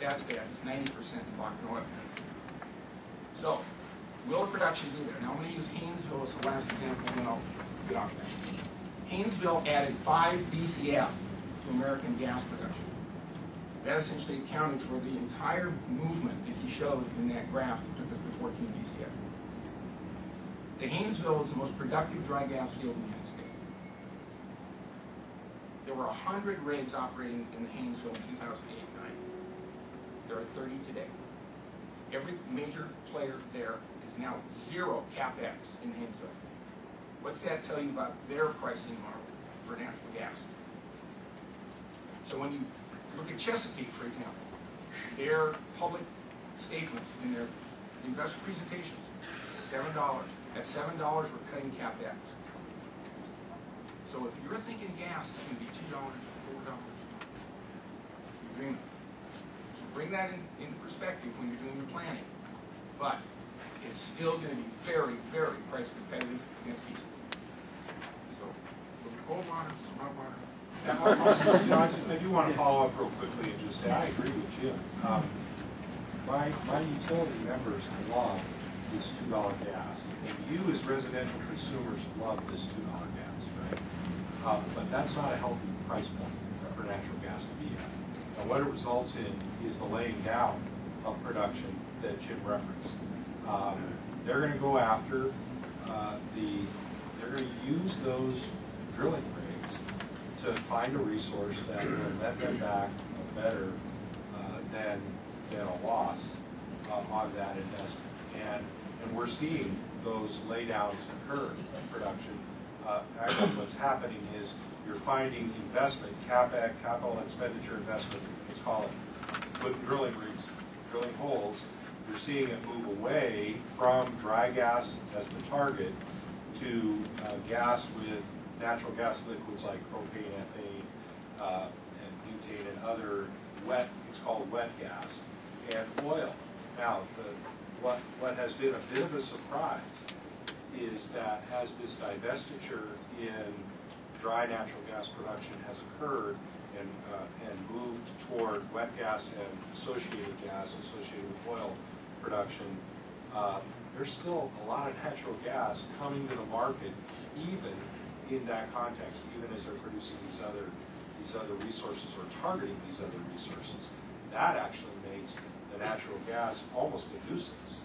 that's bad. It's 90% Bakken oil. So, will the production do that? Now I'm going to use Haynesville as the last example, and then I'll get off that. Haynesville added 5 BCF to American gas production. That essentially accounted for the entire movement that he showed in that graph that took us to 14 BCF. The Haynesville is the most productive dry gas field in the United States. There were 100 rigs operating in the Haynesville in 2008-9. There are 30 today. Every major player there is now 0 CapEx in Haynesville. What's that tell you about their pricing model for natural gas? So when you look at Chesapeake, for example, their public statements in their investor presentations, $7. At $7, we're cutting CapEx. So if you're thinking gas is going to be $2 or $4, you're dreaming. So bring that into perspective when you're doing your planning. But it's still going to be very, very price competitive against diesel. So, cold water, hot water. I do want to follow up real quickly and just say I agree with Jim. My utility members love this $2 gas, and you as residential consumers love this $2 gas, right? But that's not a healthy price point for natural gas to be at. And what it results in is the laying down of production that Jim referenced. They're going to go after they're going to use those drilling rigs to find a resource that will net them back better than a loss on that investment. And we're seeing those laydowns occur in production. Actually, what's happening is you're finding investment, CapEx, capital expenditure investment, let's call it, putting drilling rigs, drilling holes. You're seeing it move away from dry gas as the target to gas with natural gas liquids like propane, ethane, and butane, and other wet, it's called wet gas, and oil. Now, what has been a bit of a surprise is that as this divestiture in dry natural gas production has occurred and moved toward wet gas and associated gas associated with oil production, there's still a lot of natural gas coming to the market, even in that context, even as they're producing these other resources or targeting these other resources. That actually makes the natural gas almost a nuisance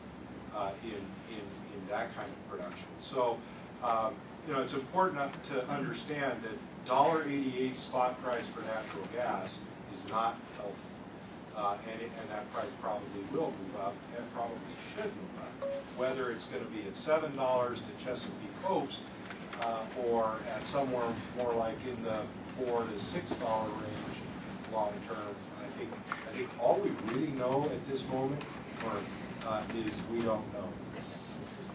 in that kind of production. So, it's important to understand that $1.88 spot price for natural gas is not healthy. And that price probably will move up and probably should move up. Whether it's going to be at $7 that Chesapeake hopes, or at somewhere more like in the $4 to $6 range long term. I think all we really know at this moment is we don't know.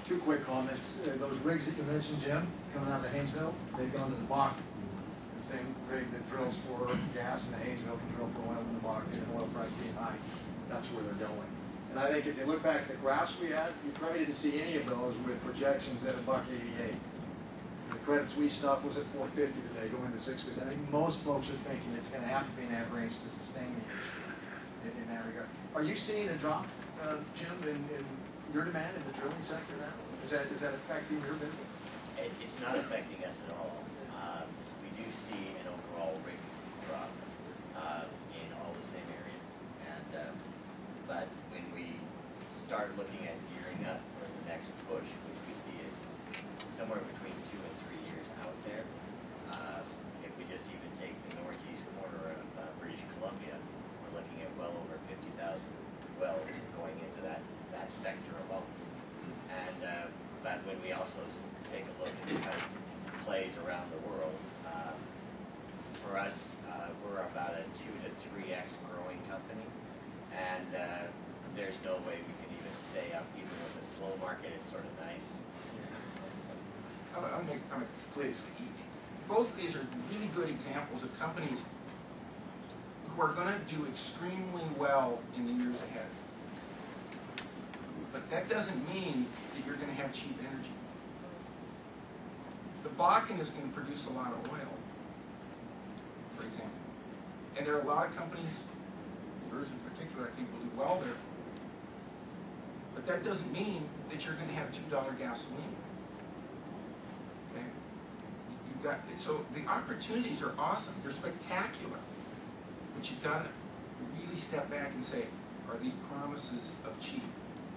2 quick comments. Those rigs that you mentioned, Jim, coming out of the Haynesville, they've gone to the Bakken. The same rig that drills for gas in the Haynesville can drill for oil in the Bakken, and oil price being high. That's where they're going. And I think if you look back at the graphs we had, you probably didn't see any of those with projections at $1.88. The Credit Suisse stuff was at $4.50 today, going to $6.50. I think most folks are thinking it's going to have to be in that range to sustain the industry in that regard. Are you seeing a drop, Jim, in your demand in the drilling sector now? Is that affecting your business? It's not affecting us at all. We do see an overall rig drop in all the same areas, but when we start looking at gearing up for the next push, which we see is somewhere between 2 and 3 years out there, if we just even take the northeast corner of British Columbia, we're looking at well over 50,000 wells going into that sector alone. And but when we also take a look at the kind of plays around the world, for us, we're about a 2 to 3x growing company, and there's no way we can even stay up, even with a slow market. It's sort of nice. I'll make comments. Please. Both of these are really good examples of companies who are going to do extremely well in the years ahead. But that doesn't mean that you're going to have cheap energy. The Bakken is going to produce a lot of oil, for example. And there are a lot of companies, yours in particular, I think, well there. But that doesn't mean that you're gonna have $2 gasoline. Okay? You've got, so the opportunities are awesome, they're spectacular. But you've gotta really step back and say, are these promises of cheap?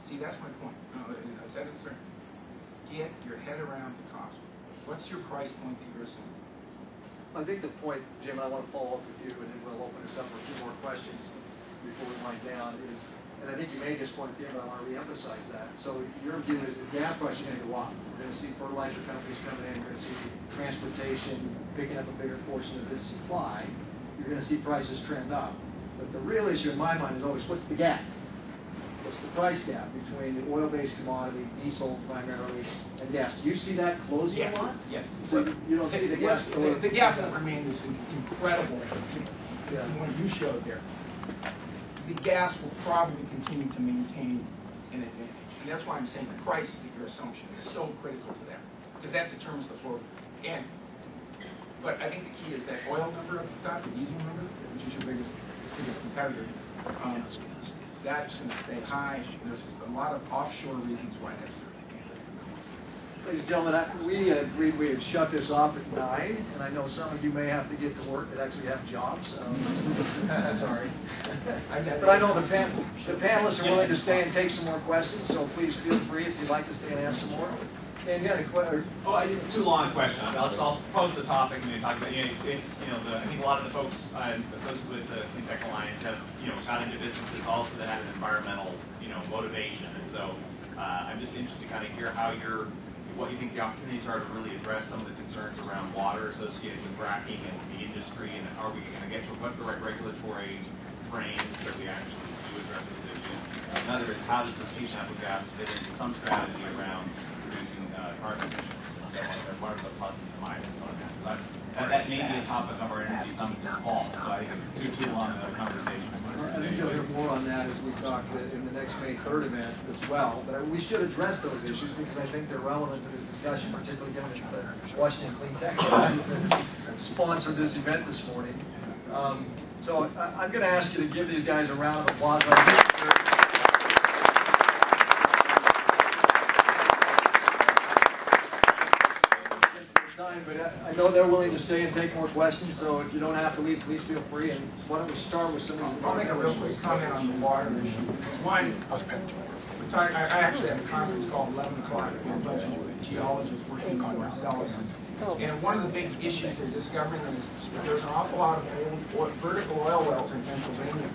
See, that's my point. I said it, sir. Get your head around the cost. What's your price point that you're assuming? I think the point, Jim, I want to follow up with you, and then we'll open this up for a few more questions before we wind down, is, and I think you made this point at the end, but I want to reemphasize that. So your view is that gas prices are going to go up. We're going to see fertilizer companies coming in, we're going to see transportation picking up a bigger portion of this supply. You're going to see prices trend up. But the real issue in my mind is always, what's the gap? What's the price gap between the oil-based commodity, diesel primarily, and gas? Do you see that closing a lot? Yes. So you don't see the gas? The gap will remain this incredible, the one you showed there. The gas will probably continue to maintain an advantage. And that's why I'm saying the price that your assumption is so critical to that. Because that determines the floor. But I think the key is that oil number up the top, the diesel number, which is your biggest competitor. That's going to stay high. There's a lot of offshore reasons why that's true. Ladies and gentlemen, we agreed we had shut this off at 9, and I know some of you may have to get to work that actually have jobs. Sorry. But I know the panelists are willing to stay and take some more questions, so please feel free if you'd like to stay and ask some more. And you had a question? Oh, it's too long a question. I'll pose the topic and maybe talk about. I think a lot of the folks associated with the Clean Tech Alliance have got into businesses also that have an environmental motivation, and so I'm just interested to kind of hear what you think the opportunities are to really address some of the concerns around water associated with fracking and the industry, and are we going to get to what's the right regulatory frame so we actually do address those issues? In other words, how does this cheap natural gas fit into some strategy around reducing carbon emissions? So what are the pluses and minuses on that? So that may be a topic of our energy summit this fall, so I think it's too long of a conversation. I think you'll hear more on that as we talk in the next May 3rd event as well. But we should address those issues because I think they're relevant to this discussion, particularly given it's the Washington Clean Tech Alliance that sponsored this event this morning. So I'm going to ask you to give these guys a round of applause. But I know they're willing to stay and take more questions, so if you don't have to leave, please feel free. And why don't we start with some of the... I'll make a real quick comment on the water issue. One, I actually had a conference called 11 o'clock with a bunch of geologists working on Marcellus. And one of the big issues they're discovering is there's an awful lot of old vertical oil wells in Pennsylvania.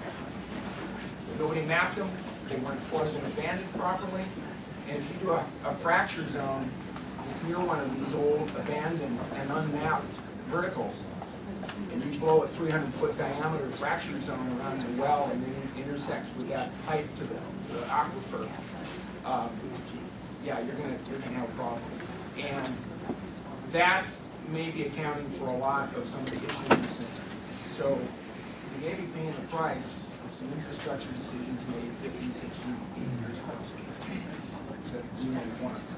Nobody mapped them, they weren't flooded and abandoned properly. And if you do a fracture zone, if you're one of these old, abandoned, and unmapped verticals, and you blow a 300-foot diameter fracture zone around the well and then it intersects with that pipe to the aquifer, yeah, you're gonna have a problem. And that may be accounting for a lot of some of the issues we're seeing. So we may be paying the price of some infrastructure decisions made 50, 60, 80 years ago.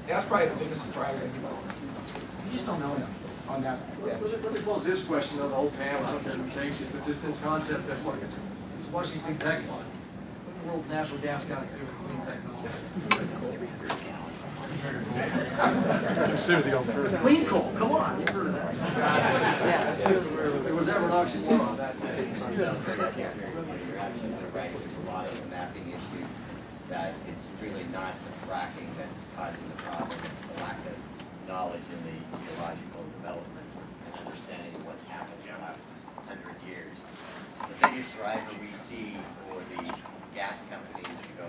That's probably the biggest surprise I think. You just don't know enough on that. Let me pose this question to the whole panel. I don't care who takes it, but just this concept that, look, it's Washington Clean Tech Line. What the world's natural gas got to do with clean technology? Consider the alternative. Clean coal, come on, you've heard of that. If there was ever an oxymoron, that's it. You're absolutely right. There's a lot of the mapping issues that it's really not the fracking that's causing the problem. It's the lack of knowledge in the geological development and understanding of what's happened in the last 100 years. The biggest driver we see for the gas companies to go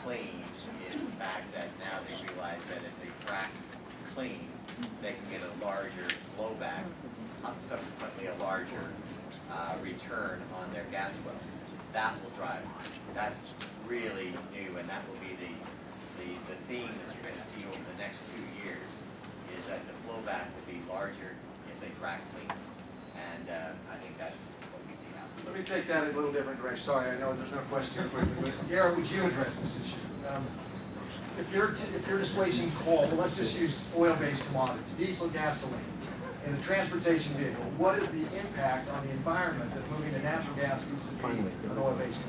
clean is the fact that now they realize that if they frack clean, they can get a larger flowback, subsequently a larger return on their gas wells. That will drive it. That's really new, and that will be the theme that you're going to see over the next 2 years, is that the flowback will be larger if they frack clean. And I think that's what we see now. Let me take that in a little different direction. Sorry, I know there's no question here quickly, but Garret, would you address this issue? If you're displacing coal, let's just use oil-based commodities, diesel, gasoline, in a transportation vehicle, what is the impact on the environment that moving to natural gas needs to be an oil-based